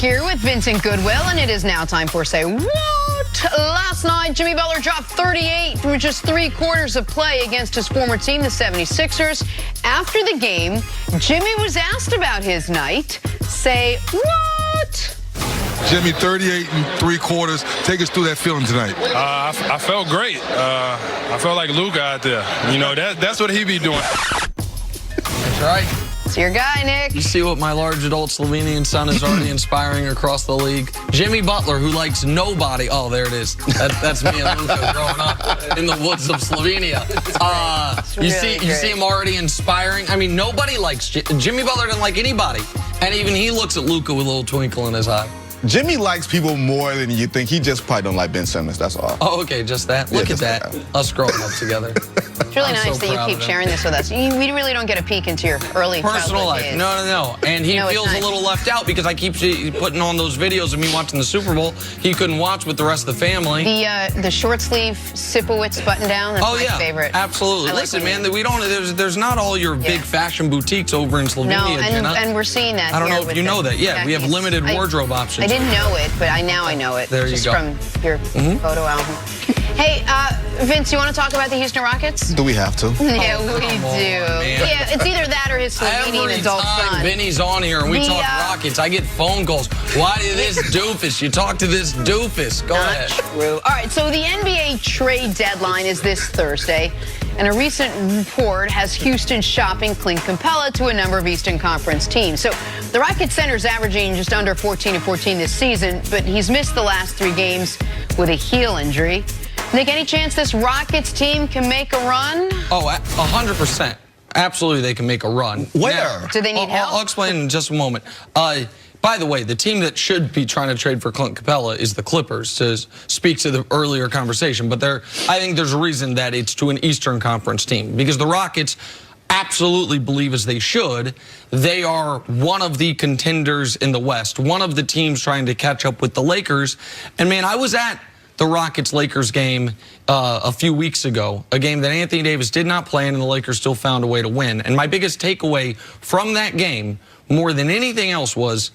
here with Vincent Goodwill, and it is now time for Say What? Last night, Jimmy Butler dropped 38 through just 3 quarters of play against his former team, the 76ers. After the game, Jimmy was asked about his night. Say what? Jimmy, 38 and 3 quarters. Take us through that feeling tonight. I felt great. I felt like Luka out there. You know, that's what he be doing. That's right. It's your guy, Nick. You see what my large adult Slovenian son is already inspiring across the league. Jimmy Butler, who likes nobody. Oh, there it is. That's me and Luka growing up in the woods of Slovenia. You see him already inspiring. I mean, nobody likes Jimmy Butler. Doesn't like anybody, and even he looks at Luka with a little twinkle in his eye. Jimmy likes people more than you think. He just probably don't like Ben Simmons, that's all. Oh, okay, just that? Look at that. Us growing up together. It's really nice that you keep sharing this with us. We really don't get a peek into your early personal life. days. No. And he feels a little left out because I keep putting on those videos of me watching the Super Bowl. He couldn't watch with the rest of the family. The short sleeve Sipowicz button down, that's my favorite. Absolutely. Listen, man, there's not all your big fashion boutiques over in Slovenia. No, and we're seeing that. I don't know if you know that. Yeah, we have limited wardrobe options. I didn't know it, but now I know it. There you go. Just from your photo album. Hey, Vince, you want to talk about the Houston Rockets? Do we have to? Yeah, we do. Yeah, it's either that or his Slovenian adult son. Every time Vinny's on here and we talk Rockets, I get phone calls. Why did this doofus? You talk to this doofus. Go ahead. True. All right, so the NBA trade deadline is this Thursday, and a recent report has Houston shopping Clint Capela to a number of Eastern Conference teams. So the Rockets center's averaging just under 14 and 14 this season, but he's missed the last 3 games with a heel injury. Nick, any chance this Rockets team can make a run? Oh, 100%. Absolutely, they can make a run. Where? Now, do they need help? I'll explain in just a moment. By the way, the team that should be trying to trade for Clint Capela is the Clippers, to speak to the earlier conversation. But I think there's a reason that it's to an Eastern Conference team, because the Rockets absolutely believe, as they should, they are one of the contenders in the West, one of the teams trying to catch up with the Lakers. And, man, I was at the Rockets-Lakers game a few weeks ago, a game that Anthony Davis did not play in, and the Lakers still found a way to win. And my biggest takeaway from that game, more than anything else, was,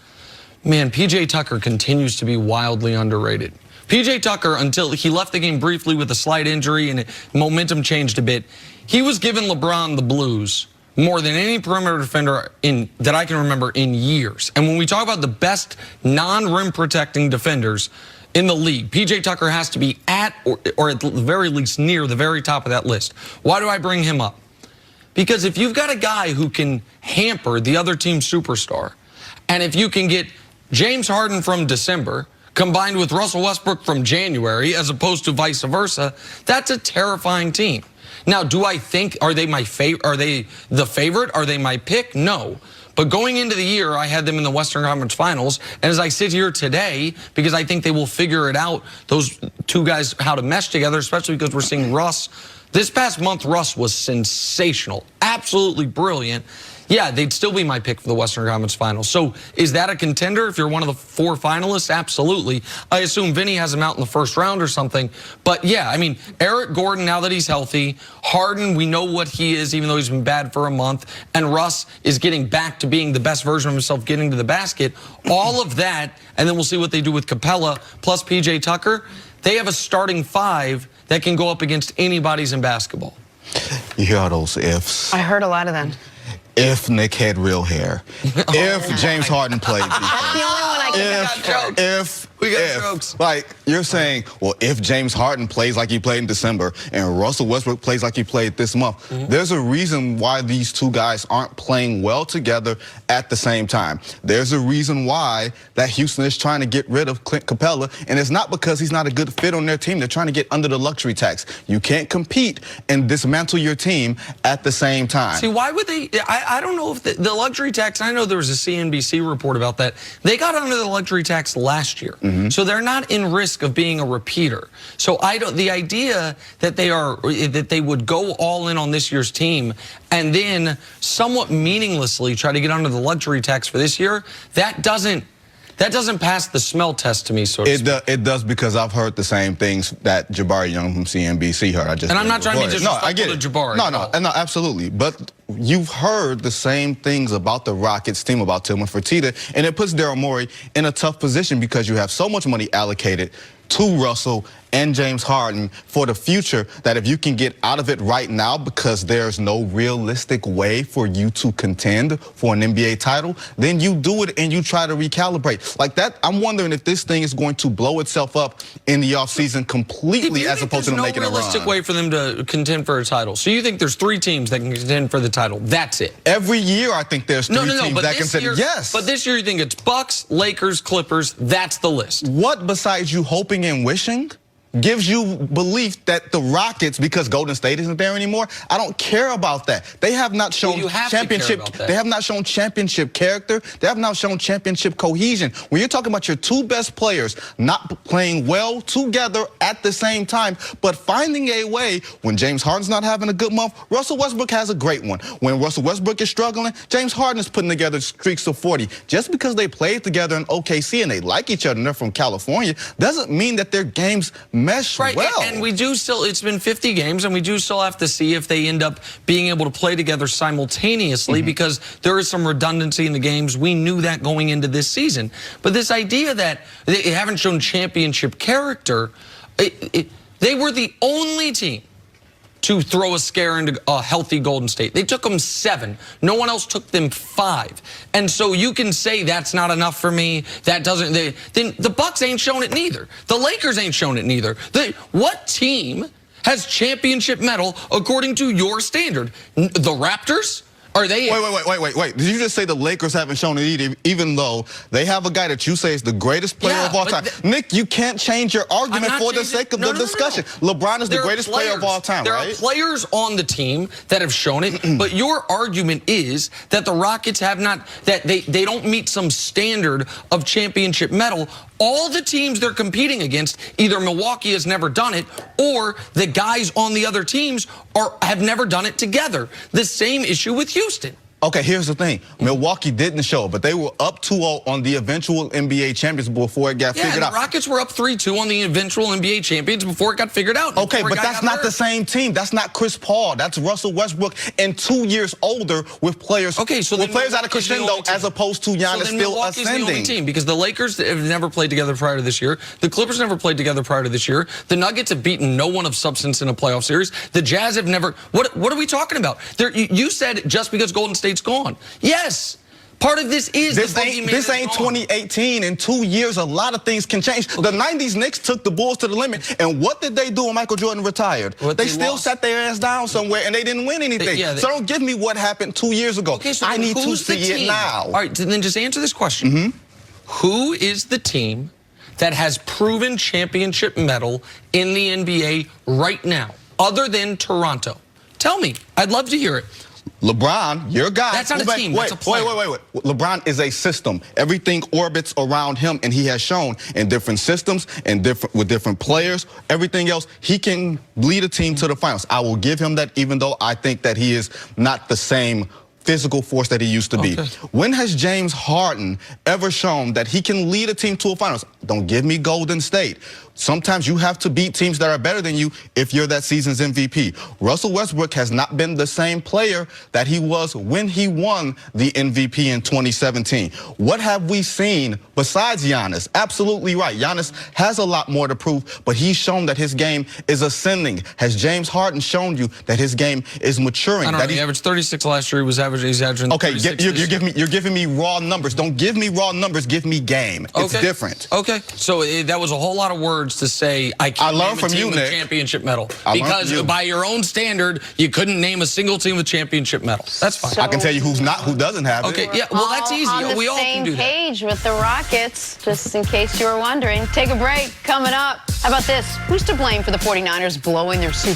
man, P.J. Tucker continues to be wildly underrated. P.J. Tucker, until he left the game briefly with a slight injury and momentum changed a bit, he was giving LeBron the blues more than any perimeter defender that I can remember in years. And when we talk about the best non-rim protecting defenders in the league, P.J. Tucker has to be at or at the very least near the very top of that list. Why do I bring him up? Because if you've got a guy who can hamper the other team's superstar, and if you can get James Harden from December combined with Russell Westbrook from January, as opposed to vice versa, that's a terrifying team. Now, do I think, are they the favorite? Are they my pick? No. But going into the year, I had them in the Western Conference Finals. And as I sit here today, because I think they will figure it out, those 2 guys, how to mesh together, especially because we're seeing Russ. This past month, Russ was sensational, absolutely brilliant. Yeah, they'd still be my pick for the Western Conference Finals. So is that a contender if you're one of the 4 finalists? Absolutely. I assume Vinny has him out in the first round or something. But, yeah, I mean, Eric Gordon, now that he's healthy. Harden, we know what he is, even though he's been bad for a month. And Russ is getting back to being the best version of himself, getting to the basket. All of that, and then we'll see what they do with Capela plus P.J. Tucker. They have a starting 5 that can go up against anybody's in basketball. You hear all those ifs? I heard a lot of them. If Nick had real hair. If James Harden played defense. That's the only one I can If We got jokes. Like, you're saying, well, if James Harden plays like he played in December and Russell Westbrook plays like he played this month, there's a reason why these 2 guys aren't playing well together at the same time. There's a reason why that Houston is trying to get rid of Clint Capela, and it's not because he's not a good fit on their team. They're trying to get under the luxury tax. You can't compete and dismantle your team at the same time. See, why would they? I don't know if the luxury tax, I know there was a CNBC report about that. They got under the luxury tax last year. So they're not in risk of being a repeater. So the idea that they would go all in on this year's team and then somewhat meaninglessly try to get under the luxury tax for this year, that doesn't that doesn't pass the smell test to me, so to speak. It does, because I've heard the same things that Jabari Young from CNBC heard. And I'm not trying to be disrespectful to Jabari. No, absolutely. But you've heard the same things about the Rockets team, about Tillman Fertitta, and it puts Daryl Morey in a tough position because you have so much money allocated to Russell and James Harden for the future that if you can get out of it right now because there's no realistic way for you to contend for an NBA title, then you do it and you try to recalibrate. Like that, I'm wondering if this thing is going to blow itself up in the offseason completely as opposed to them making a run. There's no realistic way for them to contend for a title. So you think there's 3 teams that can contend for the title. That's it. Every year I think there's 3 teams that can contend. Yes. But this year you think it's Bucks, Lakers, Clippers. That's the list. What besides you hoping and wishing gives you belief that the Rockets, because Golden State isn't there anymore, I don't care about that. They have not shown championship. They have not shown championship character. They have not shown championship cohesion. When you're talking about your 2 best players not playing well together at the same time, but finding a way when James Harden's not having a good month, Russell Westbrook has a great one. When Russell Westbrook is struggling, James Harden is putting together streaks of 40. Just because they played together in OKC and they like each other and they're from California doesn't mean that their games mesh well. And we do still, it's been 50 games, and we do still have to see if they end up being able to play together simultaneously because there is some redundancy in the games. We knew that going into this season. But this idea that they haven't shown championship character, they were the only team to throw a scare into a healthy Golden State. They took them 7. No one else took them 5. And so you can say that's not enough for me. That doesn't. Then the Bucks ain't shown it neither. The Lakers ain't shown it neither. What team has championship medal according to your standard? The Raptors? Are they? Wait. Did you just say the Lakers haven't shown it either, even though they have a guy that you say is the greatest player of all time? Nick, you can't change your argument for the sake of the discussion. LeBron is the greatest player of all time, right? There are players on the team that have shown it, but your argument is that the Rockets have not, that they don't meet some standard of championship medal. All the teams they're competing against, either Milwaukee has never done it or the guys on the other teams have never done it together. The same issue with Houston. Okay, here's the thing. Milwaukee didn't show, but they were up 2-0 on the eventual NBA champions before it got figured out. The Rockets were up 3-2 on the eventual NBA champions before it got figured out. Okay, but that's not the same team. That's not Chris Paul. That's Russell Westbrook and 2 years older with players. Okay, so with players out of crescendo as opposed to Giannis still ascending. The only team because the Lakers have never played together prior to this year. The Clippers never played together prior to this year. The Nuggets have beaten no one of substance in a playoff series. The Jazz have never. What are we talking about? You said just because Golden State's gone. Yes. Part of this is this ain't 2018. In 2 years, a lot of things can change. The 90s Knicks took the Bulls to the limit, and what did they do when Michael Jordan retired? They still sat their ass down somewhere, and they didn't win anything. So don't give me what happened 2 years ago. Okay, so I need to see it now. All right, then just answer this question. Who is the team that has proven championship medal in the NBA right now, other than Toronto? Tell me. I'd love to hear it. LeBron, your guy. That's not a team. That's a player. Wait. LeBron is a system. Everything orbits around him, and he has shown in different systems and with different players. Everything else, he can lead a team to the finals. I will give him that, even though I think that he is not the same physical force that he used to be. When has James Harden ever shown that he can lead a team to a finals? Don't give me Golden State. Sometimes you have to beat teams that are better than you if you're that season's MVP. Russell Westbrook has not been the same player that he was when he won the MVP in 2017. What have we seen besides Giannis? Absolutely right. Giannis has a lot more to prove, but he's shown that his game is ascending. Has James Harden shown you that his game is maturing? I don't know. He averaged 36 last year. He was averaging okay, 36 you're giving me raw numbers. Don't give me raw numbers. Give me game. It's different. Okay. So that was a whole lot of words to say I can't name a team with championship medal. Because by your own standard, you couldn't name a single team with championship medal. That's fine. So I can tell you who doesn't have it. Okay, yeah, well, that's easy. We all can do that. On the same page with the Rockets, just in case you were wondering. Take a break. Coming up, how about this? Who's to blame for the 49ers blowing their Super